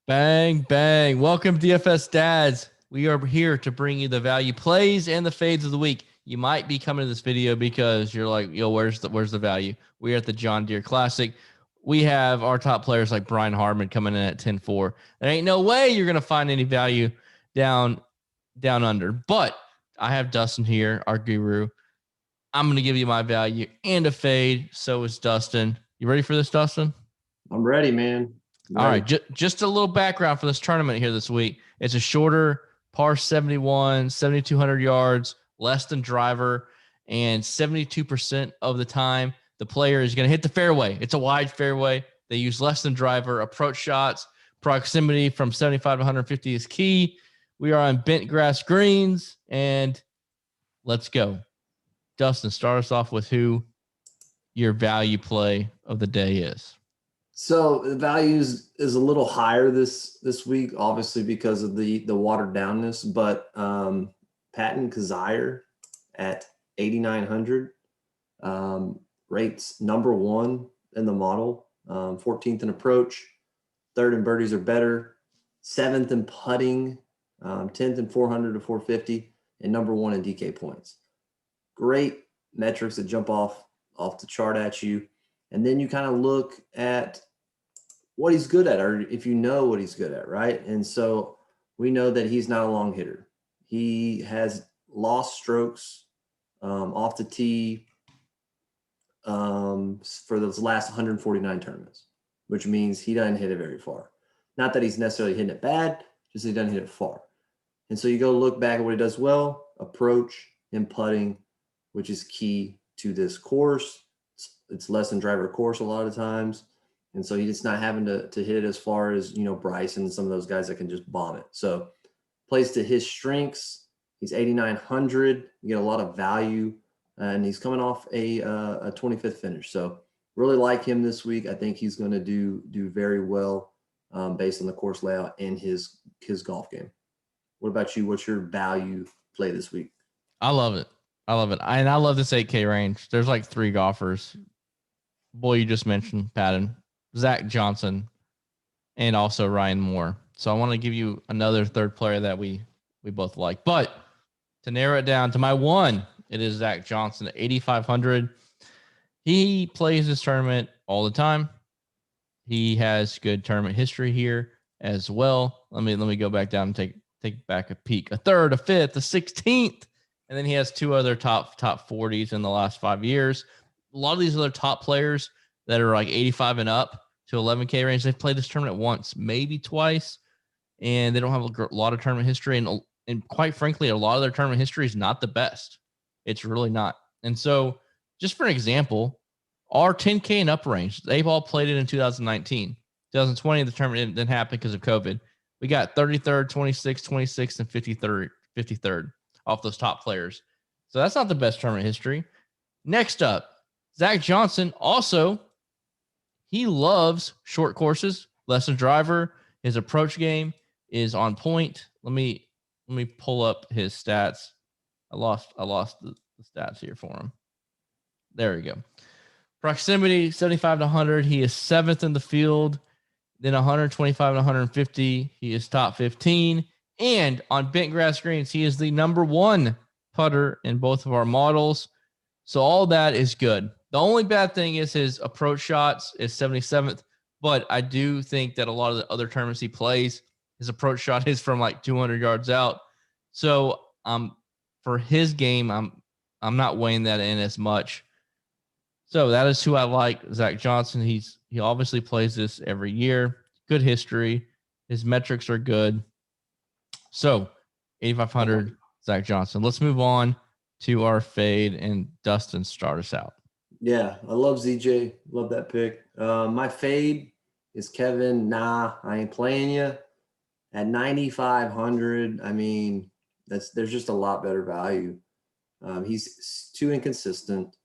Bang, bang. Welcome, DFS Dads. We are here to bring you the value plays and the fades of the week. You might be coming to this video because you're like, yo, where's the value? We are at the John Deere Classic. We have our top players like Brian Harmon coming in at 10-4. There ain't no way you're going to find any value down under. But I have Dustin here, our guru. I'm going to give you my value and a fade. So is Dustin. You ready for this, Dustin? I'm ready, man. All right, just a little background for this tournament here this week. It's a shorter par 71, 7,200 yards, less than driver, and 72% of the time the player is going to hit the fairway. It's a wide fairway. They use less than driver approach shots. Proximity from 75 to 150 is key. We are on bent grass greens, and let's go. Dustin, start us off with who your value play of the day is. So the value is a little higher this week, obviously because of the watered downness. But Patton Kazire at 8,900 rates number one in the model, 14th in approach, third in birdies or better, seventh in putting, 10th in 400 to 450, and number one in DK points. Great metrics that jump off the chart at you. And then you kind of look at what he's good at, or if you know what he's good at, right? And so we know that he's not a long hitter. He has lost strokes off the tee for those last 149 tournaments, which means he doesn't hit it very far. Not that he's necessarily hitting it bad, just that he doesn't hit it far. And so you go look back at what he does well, approach and putting, which is key to this course. It's less than driver course a lot of times. And so he's not having to hit it as far as, Bryson and some of those guys that can just bomb it. So plays to his strengths. He's 8,900. You get a lot of value, and he's coming off a 25th finish. So really like him this week. I think he's going to do very well based on the course layout and his golf game. What about you? What's your value play this week? I love it. And I love this 8K range. There's like three golfers. Boy, you just mentioned Patton, Zach Johnson, and also Ryan Moore. So I want to give you another third player that we both like. But to narrow it down to my one, it is Zach Johnson at 8,500. He plays this tournament all the time. He has good tournament history here as well. Let me go back down and take back a peek. A third, a fifth, a 16th. And then he has two other top 40s in the last 5 years. A lot of these other top players that are like 85 and up to 11K range, they've played this tournament once, maybe twice, and they don't have a lot of tournament history. And quite frankly, a lot of their tournament history is not the best. It's really not. And so just for an example, our 10K and up range, they've all played it in 2019. 2020, the tournament didn't happen because of COVID. We got 33rd, 26th, 26th, and 53rd off those top players. So that's not the best tournament history. Next up, Zach Johnson. Also, he loves short courses, less than driver. His approach game is on point. Let me pull up his stats. I lost the stats here for him. There we go. Proximity 75 to 100. He is 7th in the field. Then 125 to 150. He is top 15. And on bent grass greens, he is the number one putter in both of our models. So all that is good. The only bad thing is his approach shots is 77th. But I do think that a lot of the other tournaments he plays, his approach shot is from like 200 yards out. So for his game, I'm not weighing that in as much. So that is who I like, Zach Johnson. He obviously plays this every year. Good history. His metrics are good. So 8,500, Zach Johnson. Let's move on to our fade, and Dustin, start us out. Yeah, I love ZJ. Love that pick. My fade is Kevin. Nah, I ain't playing you. At 9,500, I mean, there's just a lot better value. He's too inconsistent.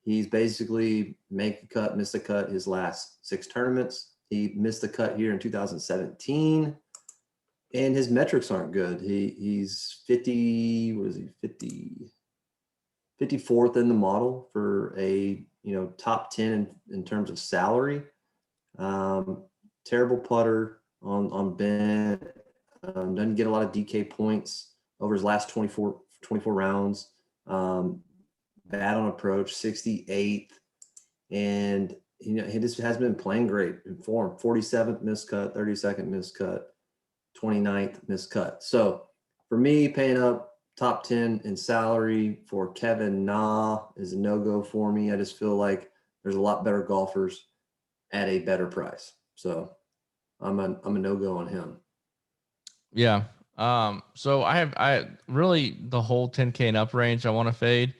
He's basically make a cut, miss a cut his last 6 tournaments. He missed the cut here in 2017. And his metrics aren't good. He's 50, what is he, 54th in the model for a, top 10 in terms of salary. Terrible putter. on Ben. Doesn't get a lot of DK points over his last 24 rounds. Bad on approach, 68th. And he just has been playing great in form. 47th miscut, 32nd miscut, 29th miscut. So for me, paying up top 10 in salary for Kevin Na is a no-go for me. I just feel like there's a lot better golfers at a better price. So I'm a no-go on him. Yeah. So I really the whole 10K and up range I want to fade.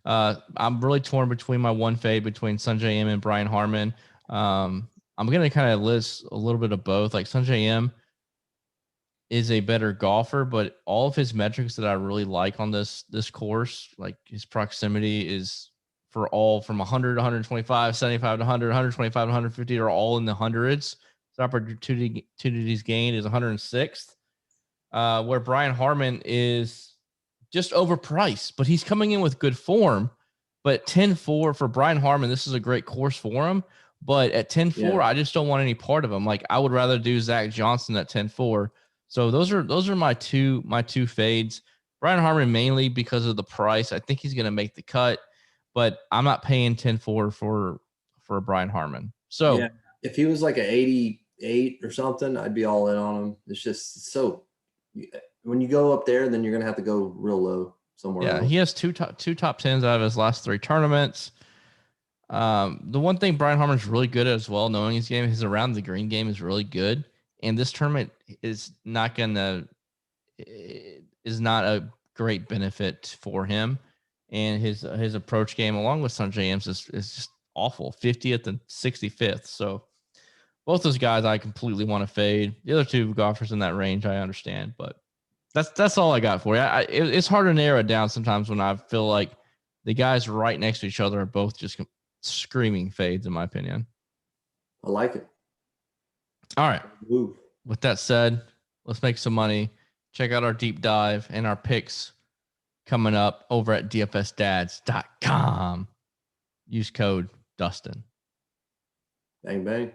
I'm really torn between my one fade between Sanjay M and Brian Harman. I'm gonna kind of list a little bit of both. Like Sanjay M is a better golfer, but all of his metrics that I really like on this course, like his proximity is for all from 100 to 125, 75 to 100, 125 to 150 are all in the hundreds. His opportunities gained is 106th. Where Brian Harman is just overpriced, but he's coming in with good form. But 10-4 for Brian Harman, this is a great course for him. But at 10-4, I just don't want any part of him. Like I would rather do Zach Johnson at 10-4. So those are my two fades. Brian Harman mainly because of the price. I think he's going to make the cut, but I'm not paying 10-4 for Brian Harman. So yeah, if he was like an 88 or something, I'd be all in on him. It's just so when you go up there, then you're going to have to go real low somewhere else. He has two top tens out of his last 3 tournaments. The one thing Brian Harman's really good at as well, knowing his game, his around the green game is really good. And this tournament is not a great benefit for him. And his approach game, along with Sanjay M's, is just awful. 50th and 65th. So both those guys I completely want to fade. The other two golfers in that range, I understand, but that's all I got for you. It's hard to narrow it down sometimes when I feel like the guys right next to each other are both just screaming fades, in my opinion. I like it. All right. Ooh. With that said, let's make some money. Check out our deep dive and our picks coming up over at dfsdads.com. Use code Dustin. Bang, bang.